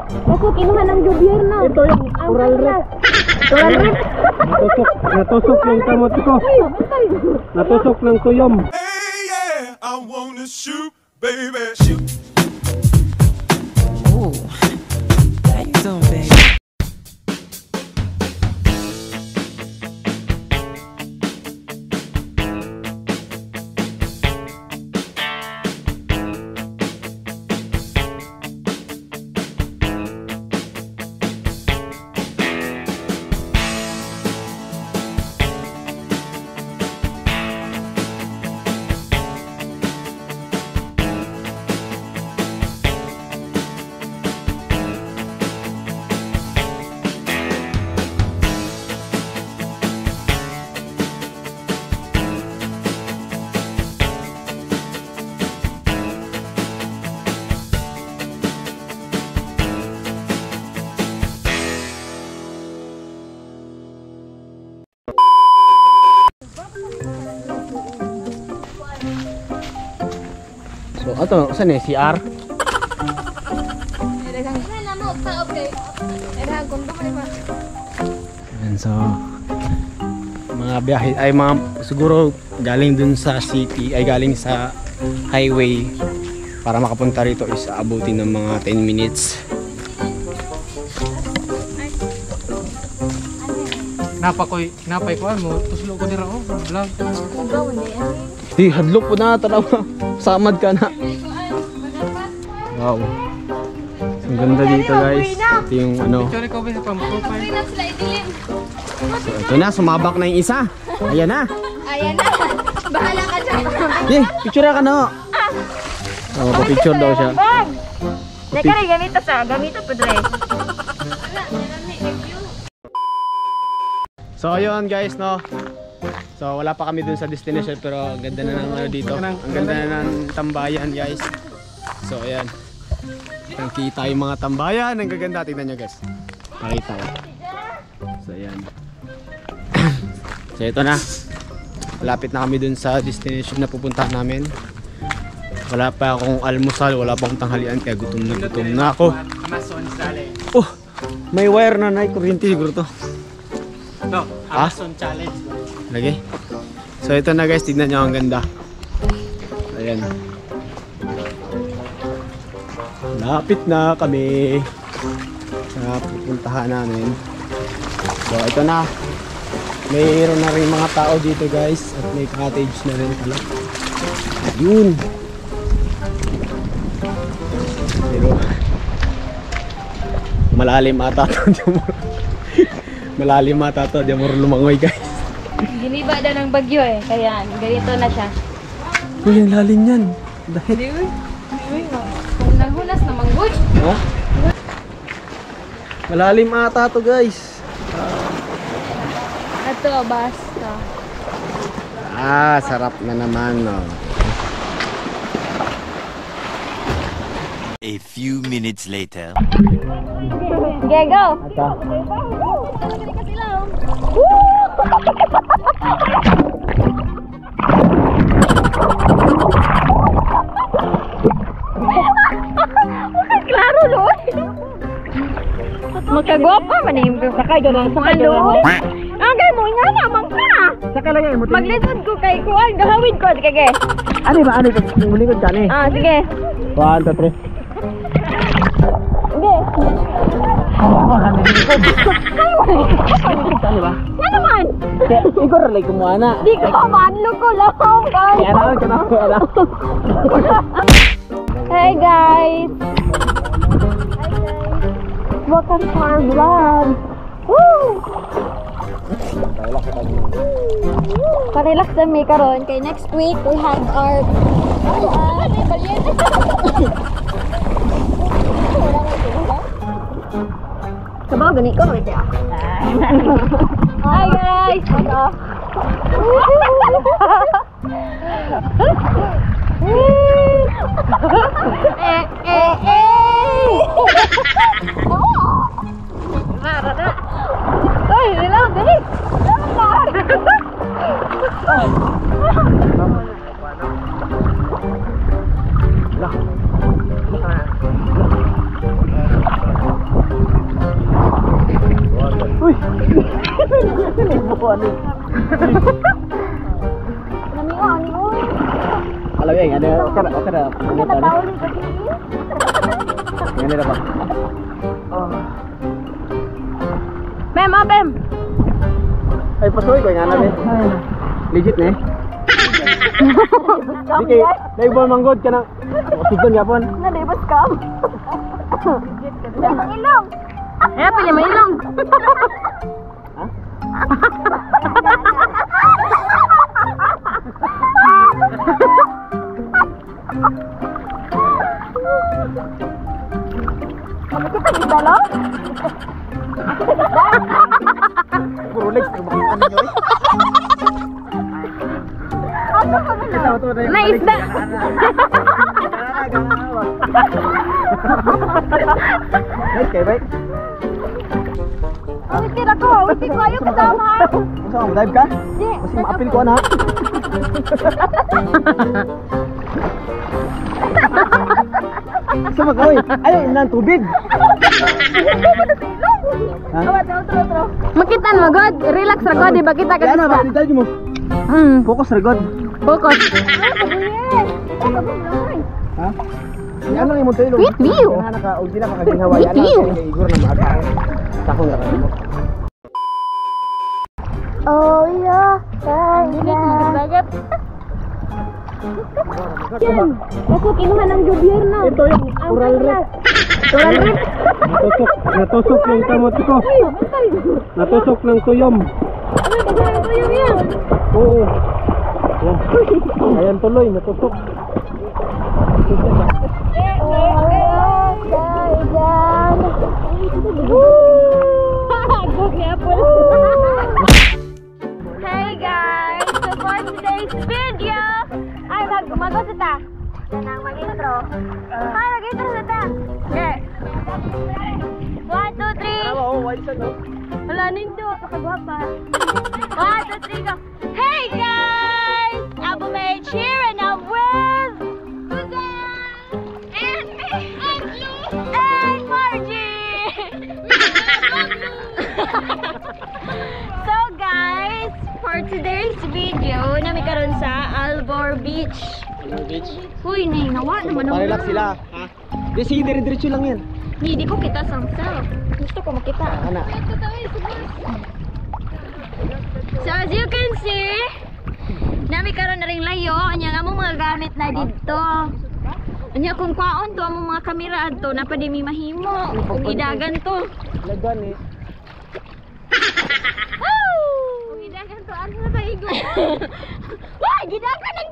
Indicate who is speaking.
Speaker 1: Ako kinuha ng gobyerno.
Speaker 2: Ito yung coral reef.
Speaker 1: Coral reef.
Speaker 2: Natusok ng kamot ko. Natusok ng tuyom.
Speaker 3: Hey, yeah, I wanna shoot, baby, shoot.
Speaker 4: Ooh, how you doing, baby?
Speaker 2: So, ato, saan eh? CR? Ayan, so mga biyahe ay mga siguro galing dun sa city ay galing sa highway para makapunta rito is abutin ng mga 10 minutes.
Speaker 5: Napay ko mo, tuslo ko dira oh, vlog.
Speaker 2: Di, hadlok po na talaga. Samad ka na. Wow. Ang ganda dito guys. Ito yung ano.
Speaker 5: Picture ko ba sa profile?
Speaker 2: So, ito na, sumabak na yung isa. Ayan na.
Speaker 1: Ayan na. Bahala ka dyan.
Speaker 2: Eh, picture ka na. Oh, pa-picture daw siya.
Speaker 1: Teka rin, ganito sa. Gamito po dre.
Speaker 2: So ayun guys, no. So wala pa kami dun sa destination pero ang ganda na ng ano dito. Ang ganda na ng tambayan guys. So ayan. Nakita yung mga tambayan. Ang gaganda. Tingnan nyo guys. Pakita ko. So ayan. So ito na. Malapit na kami dun sa destination na pupuntahan namin. Wala pa akong almusal. Wala pa akong tanghalian. Kaya gutom na ako.
Speaker 5: Amazon Challenge.
Speaker 2: Oh! May wire na na. Kuryente siguro to.
Speaker 5: No, Amazon Challenge.
Speaker 2: Lagi. So ito na guys, tignan nyo ang ganda. Ayan. Lapit na kami sa pupuntahan namin. So ito na. Mayroon na rin mga tao dito guys. At may cottage na rin pala. Ayun. Pero malalim ata ito. Malalim ata ito. Di mo lumangoy guys.
Speaker 1: Giniba na ng bagyo eh. Kaya ganito na siya.
Speaker 2: Uy, ang lalim yan. Dahil.
Speaker 1: Naghunas na manggod.
Speaker 2: Oh? Malalim ata ito guys.
Speaker 1: Ito, basta.
Speaker 2: Ah, sarap na naman no.
Speaker 6: A few minutes later.
Speaker 1: Okay, go!
Speaker 2: Ata.
Speaker 1: Klaro, Loy! Magkagwapa, manim ka sakay doon sa Loy! Agay mo, nga naman ka!
Speaker 2: Saka lagay mo.
Speaker 1: Maglisod ko kay Kuan, gahawid ko, sige.
Speaker 2: Ano ba? Ano ba? Mulikod ka ni.
Speaker 1: Ah, sige.
Speaker 2: 1, 2, 3.
Speaker 1: Sige.
Speaker 2: Ano ba?
Speaker 1: Nga naman!
Speaker 2: Siguro like kumuha
Speaker 1: Di ko manlo ko lang, guys!
Speaker 2: Kaya naman ka na ako alam.
Speaker 1: Hey guys! Welcome to our vlog! Woo! Pa-relax kami karon kay next week we have our Sabaw gani ko wait ya. Hi guys. Hello. Marada. Ay, relax dali.
Speaker 2: ko ano.
Speaker 1: Nami o.
Speaker 2: Alam yan, ano, okay na.
Speaker 1: Ano ba tauli kasi?
Speaker 2: Yan na ba?
Speaker 1: Mem, open.
Speaker 2: Ay, pasuloy ko, yan namin. Legit na eh. Di kay, naibon manggod ka na. Sudan yapon.
Speaker 1: Nalibas ka. May ilong. Eh, pili may ilong.
Speaker 2: Ha?
Speaker 1: Kita kita lo?
Speaker 2: Puro legs, makita ninyo eh.
Speaker 1: May isda.
Speaker 2: Nice kay bay.
Speaker 1: Witir ako. Witir ko ayaw kasama.
Speaker 2: Masa mo dive ka?
Speaker 1: Di.
Speaker 2: Kasi maapil ko na. Sama ka oy. Ayaw inan tubig. Ha?
Speaker 1: Makitan mo god. Relax ra god di ba kita
Speaker 2: Yan na ba
Speaker 1: kasi.
Speaker 2: dito mo. Focus ra god.
Speaker 1: Focus.
Speaker 2: Ha? Yan lang imong tayo.
Speaker 1: With view.
Speaker 2: Yan naka og sila makaginhawa yan
Speaker 1: With you.
Speaker 2: lang igor na maakaw. Takon ra ka.
Speaker 1: Oh yeah. Dagat. Yan. Ako kinuha ng gobyerno.
Speaker 2: Ito yung coral reef.
Speaker 1: Coral reef.
Speaker 2: Natusok yung kamot ko. Natusok ng tuyom.
Speaker 1: Ano ba yan?
Speaker 2: Oo. Ayan tuloy, natusok.
Speaker 1: Hey guys! So for today's video, ay mag-umago sa ta. Nang mag-intro. Ay, mag-intro sa ta. Okay. 1, 2, 3.
Speaker 2: Oo, wise no.
Speaker 1: Wala nito, kakagwapa. 1, 2, 3, go. Hey guys! Apple Mage here and I'm with Suzanne and me and Blue and Margie. So guys, for today's video, nami karon sa Albor Beach.
Speaker 2: Beach.
Speaker 1: Uy, nawa naman ako.
Speaker 2: Relax sila, ha? Di sige dire-diretso lang yan.
Speaker 1: Hindi ko kita samsel. Gusto ko makita.
Speaker 2: Ana.
Speaker 1: So as you can see, nami karon na ring layo, anya nga mga gamit na dito. Anya kung kwaon to among mga kamera adto na pa di mi mahimo. Kung idagan to.
Speaker 2: Lagan eh.
Speaker 1: Woo! Kung idagan to ano na tayo. Wah, gidagan ang